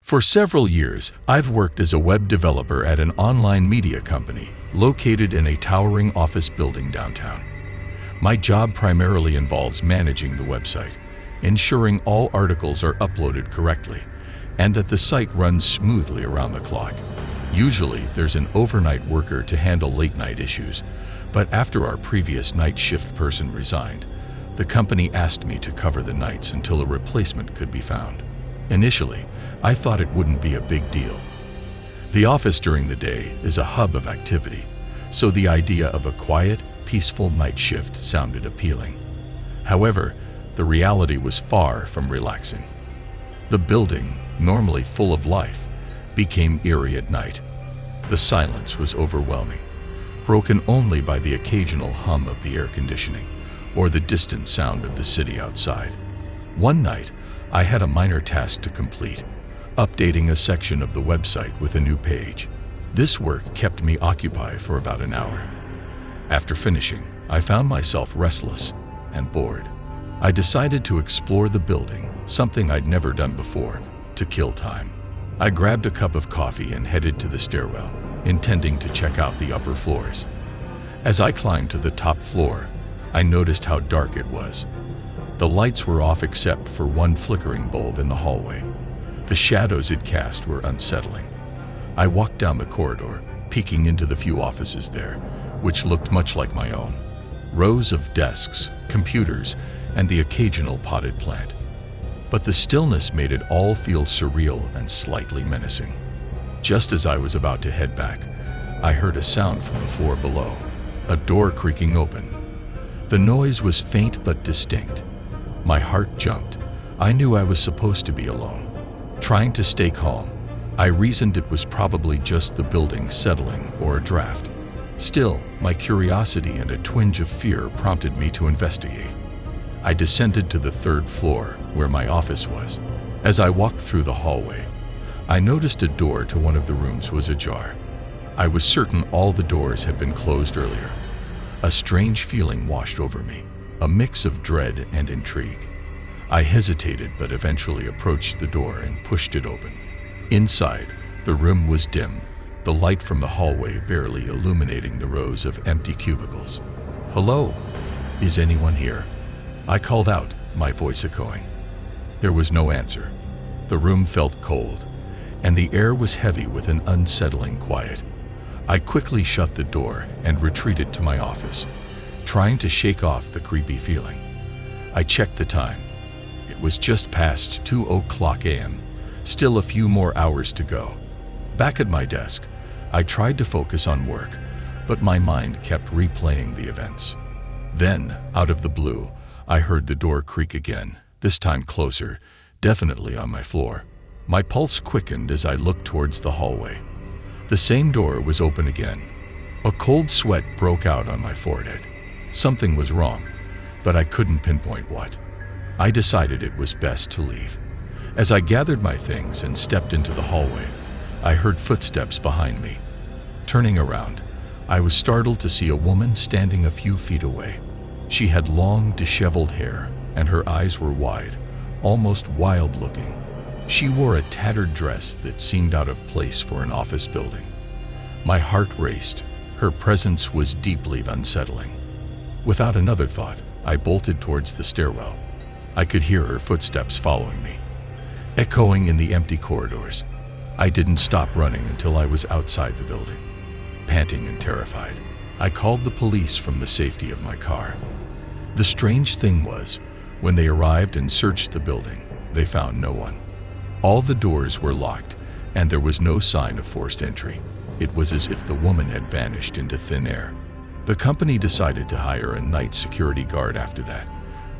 For several years, I've worked as a web developer at an online media company located in a towering office building downtown. My job primarily involves managing the website, ensuring all articles are uploaded correctly, and that the site runs smoothly around the clock. Usually, there's an overnight worker to handle late-night issues, but after our previous night shift person resigned, the company asked me to cover the nights until a replacement could be found. Initially, I thought it wouldn't be a big deal. The office during the day is a hub of activity, so the idea of a quiet, peaceful night shift sounded appealing. However, the reality was far from relaxing. The building, normally full of life, became eerie at night. The silence was overwhelming, broken only by the occasional hum of the air conditioning or the distant sound of the city outside. One night, I had a minor task to complete, updating a section of the website with a new page. This work kept me occupied for about an hour. After finishing, I found myself restless and bored. I decided to explore the building, something I'd never done before, to kill time. I grabbed a cup of coffee and headed to the stairwell, intending to check out the upper floors. As I climbed to the top floor, I noticed how dark it was. The lights were off except for one flickering bulb in the hallway. The shadows it cast were unsettling. I walked down the corridor, peeking into the few offices there, which looked much like my own. Rows of desks, computers, and the occasional potted plant. But the stillness made it all feel surreal and slightly menacing. Just as I was about to head back, I heard a sound from the floor below, a door creaking open. The noise was faint but distinct. My heart jumped. I knew I was supposed to be alone. Trying to stay calm, I reasoned it was probably just the building settling or a draft. Still, my curiosity and a twinge of fear prompted me to investigate. I descended to the third floor, where my office was. As I walked through the hallway, I noticed a door to one of the rooms was ajar. I was certain all the doors had been closed earlier. A strange feeling washed over me, a mix of dread and intrigue. I hesitated but eventually approached the door and pushed it open. Inside, the room was dim, the light from the hallway barely illuminating the rows of empty cubicles. "Hello? Is anyone here?" I called out, my voice echoing. There was no answer. The room felt cold, and the air was heavy with an unsettling quiet. I quickly shut the door and retreated to my office, trying to shake off the creepy feeling. I checked the time. It was just past 2:00 a.m., still a few more hours to go. Back at my desk, I tried to focus on work, but my mind kept replaying the events. Then, out of the blue, I heard the door creak again, this time closer, definitely on my floor. My pulse quickened as I looked towards the hallway. The same door was open again. A cold sweat broke out on my forehead. Something was wrong, but I couldn't pinpoint what. I decided it was best to leave. As I gathered my things and stepped into the hallway, I heard footsteps behind me. Turning around, I was startled to see a woman standing a few feet away. She had long, disheveled hair, and her eyes were wide, almost wild-looking. She wore a tattered dress that seemed out of place for an office building. My heart raced. Her presence was deeply unsettling. Without another thought, I bolted towards the stairwell. I could hear her footsteps following me, echoing in the empty corridors. I didn't stop running until I was outside the building, panting and terrified. I called the police from the safety of my car. The strange thing was, when they arrived and searched the building, they found no one. All the doors were locked, and there was no sign of forced entry. It was as if the woman had vanished into thin air. The company decided to hire a night security guard after that,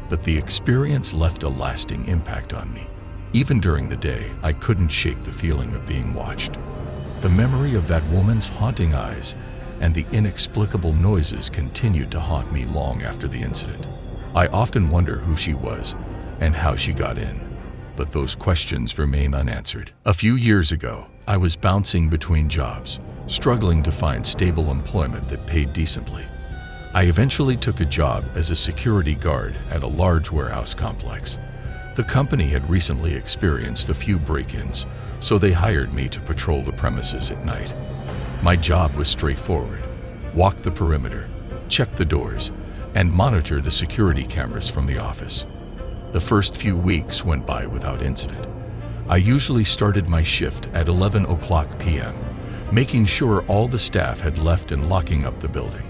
but the experience left a lasting impact on me. Even during the day, I couldn't shake the feeling of being watched. The memory of that woman's haunting eyes and the inexplicable noises continued to haunt me long after the incident. I often wonder who she was and how she got in, but those questions remain unanswered. A few years ago, I was bouncing between jobs, struggling to find stable employment that paid decently. I eventually took a job as a security guard at a large warehouse complex. The company had recently experienced a few break-ins, so they hired me to patrol the premises at night. My job was straightforward: walk the perimeter, check the doors, and monitor the security cameras from the office. The first few weeks went by without incident. I usually started my shift at 11 o'clock p.m., making sure all the staff had left and locking up the building.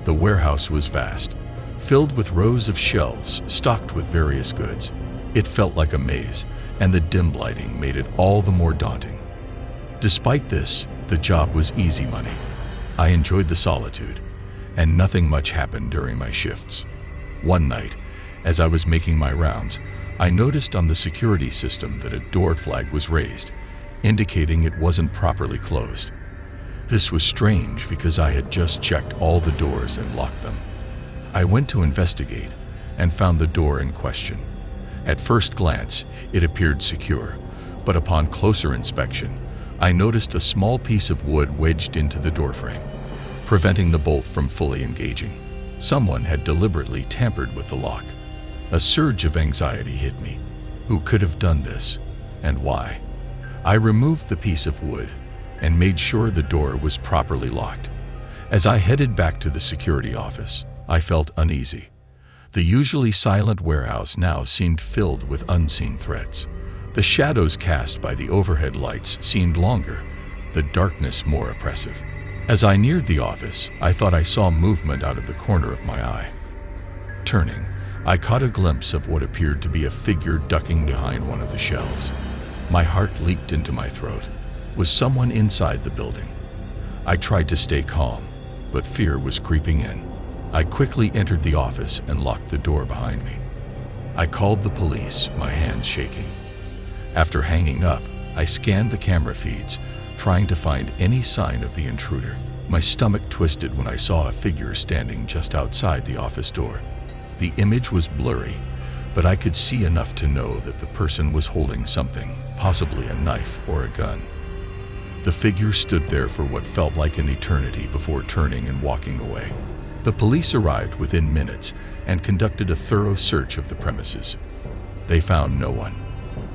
The warehouse was vast, filled with rows of shelves stocked with various goods. It felt like a maze, and the dim lighting made it all the more daunting. Despite this, the job was easy money. I enjoyed the solitude, and nothing much happened during my shifts. One night, as I was making my rounds, I noticed on the security system that a door flag was raised, indicating it wasn't properly closed. This was strange because I had just checked all the doors and locked them. I went to investigate and found the door in question. At first glance, it appeared secure, but upon closer inspection, I noticed a small piece of wood wedged into the doorframe, preventing the bolt from fully engaging. Someone had deliberately tampered with the lock. A surge of anxiety hit me. Who could have done this, and why? I removed the piece of wood and made sure the door was properly locked. As I headed back to the security office, I felt uneasy. The usually silent warehouse now seemed filled with unseen threats. The shadows cast by the overhead lights seemed longer, the darkness more oppressive. As I neared the office, I thought I saw movement out of the corner of my eye. Turning, I caught a glimpse of what appeared to be a figure ducking behind one of the shelves. My heart leaped into my throat. Was someone inside the building? I tried to stay calm, but fear was creeping in. I quickly entered the office and locked the door behind me. I called the police, my hands shaking. After hanging up, I scanned the camera feeds, trying to find any sign of the intruder. My stomach twisted when I saw a figure standing just outside the office door. The image was blurry, but I could see enough to know that the person was holding something, possibly a knife or a gun. The figure stood there for what felt like an eternity before turning and walking away. The police arrived within minutes and conducted a thorough search of the premises. They found no one.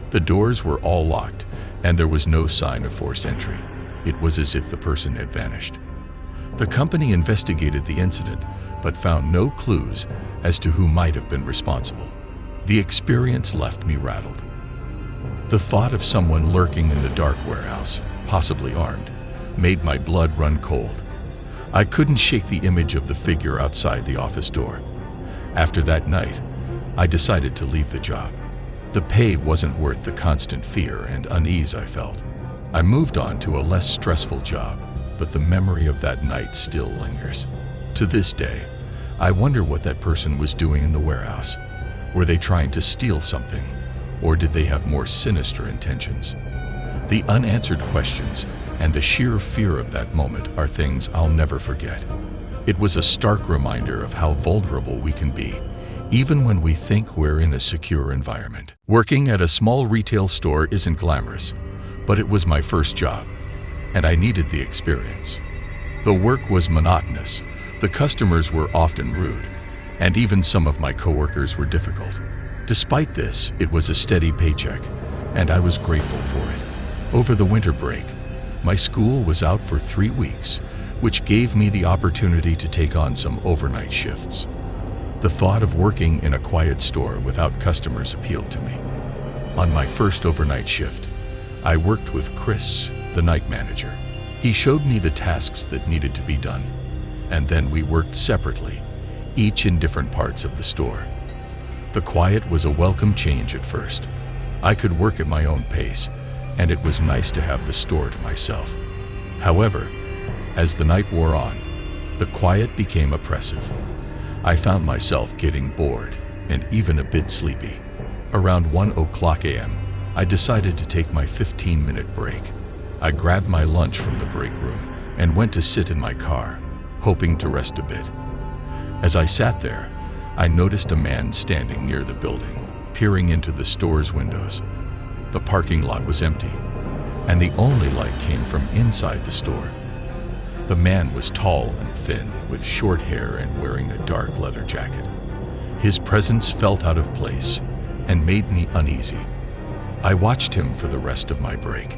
The doors were all locked, and there was no sign of forced entry. It was as if the person had vanished. The company investigated the incident, but found no clues as to who might have been responsible. The experience left me rattled. The thought of someone lurking in the dark warehouse, possibly armed, made my blood run cold. I couldn't shake the image of the figure outside the office door. After that night, I decided to leave the job. The pay wasn't worth the constant fear and unease I felt. I moved on to a less stressful job, but the memory of that night still lingers. To this day, I wonder what that person was doing in the warehouse. Were they trying to steal something, or did they have more sinister intentions? The unanswered questions and the sheer fear of that moment are things I'll never forget. It was a stark reminder of how vulnerable we can be, even when we think we're in a secure environment. Working at a small retail store isn't glamorous, but it was my first job, and I needed the experience. The work was monotonous, the customers were often rude, and even some of my coworkers were difficult. Despite this, it was a steady paycheck, and I was grateful for it. Over the winter break, my school was out for 3 weeks, which gave me the opportunity to take on some overnight shifts. The thought of working in a quiet store without customers appealed to me. On my first overnight shift, I worked with Chris, the night manager. He showed me the tasks that needed to be done, and then we worked separately, each in different parts of the store. The quiet was a welcome change at first. I could work at my own pace, and it was nice to have the store to myself. However, as the night wore on, the quiet became oppressive. I found myself getting bored and even a bit sleepy. Around 1 o'clock a.m., I decided to take my 15-minute break. I grabbed my lunch from the break room and went to sit in my car, hoping to rest a bit. As I sat there, I noticed a man standing near the building, peering into the store's windows. The parking lot was empty, and the only light came from inside the store. The man was tall and thin, with short hair and wearing a dark leather jacket. His presence felt out of place, and made me uneasy. I watched him for the rest of my break.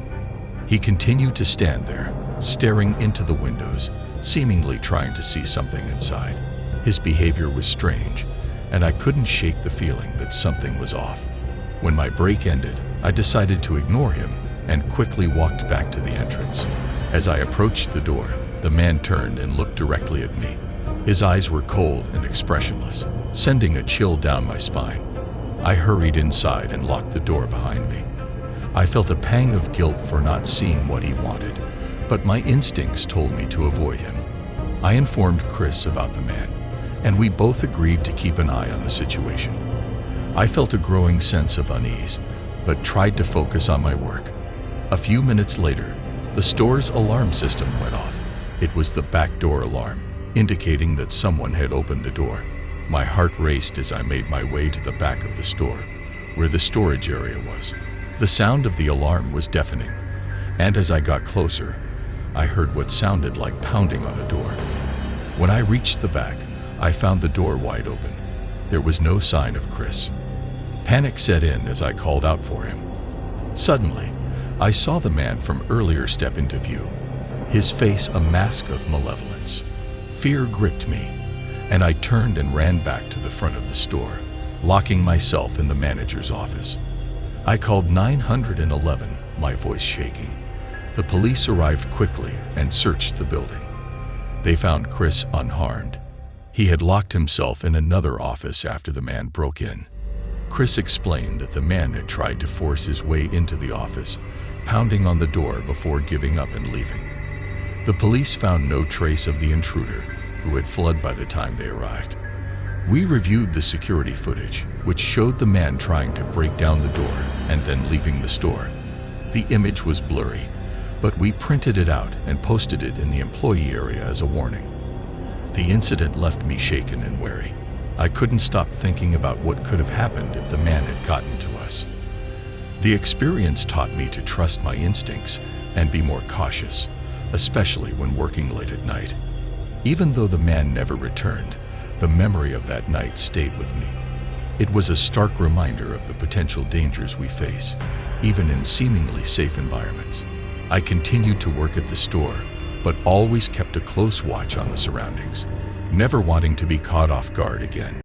He continued to stand there, staring into the windows, seemingly trying to see something inside. His behavior was strange, and I couldn't shake the feeling that something was off. When my break ended, I decided to ignore him and quickly walked back to the entrance. As I approached the door, the man turned and looked directly at me. His eyes were cold and expressionless, sending a chill down my spine. I hurried inside and locked the door behind me. I felt a pang of guilt for not seeing what he wanted, but my instincts told me to avoid him. I informed Chris about the man, and we both agreed to keep an eye on the situation. I felt a growing sense of unease, but tried to focus on my work. A few minutes later, the store's alarm system went off. It was the back door alarm, indicating that someone had opened the door. My heart raced as I made my way to the back of the store, where the storage area was. The sound of the alarm was deafening, and as I got closer, I heard what sounded like pounding on a door. When I reached the back, I found the door wide open. There was no sign of Chris. Panic set in as I called out for him. Suddenly, I saw the man from earlier step into view, his face a mask of malevolence. Fear gripped me, and I turned and ran back to the front of the store, locking myself in the manager's office. I called 911, my voice shaking. The police arrived quickly and searched the building. They found Chris unharmed. He had locked himself in another office after the man broke in. Chris explained that the man had tried to force his way into the office, pounding on the door before giving up and leaving. The police found no trace of the intruder, who had fled by the time they arrived. We reviewed the security footage, which showed the man trying to break down the door and then leaving the store. The image was blurry, but we printed it out and posted it in the employee area as a warning. The incident left me shaken and wary. I couldn't stop thinking about what could have happened if the man had gotten to us. The experience taught me to trust my instincts and be more cautious, especially when working late at night. Even though the man never returned, the memory of that night stayed with me. It was a stark reminder of the potential dangers we face, even in seemingly safe environments. I continued to work at the store, but always kept a close watch on the surroundings, never wanting to be caught off guard again.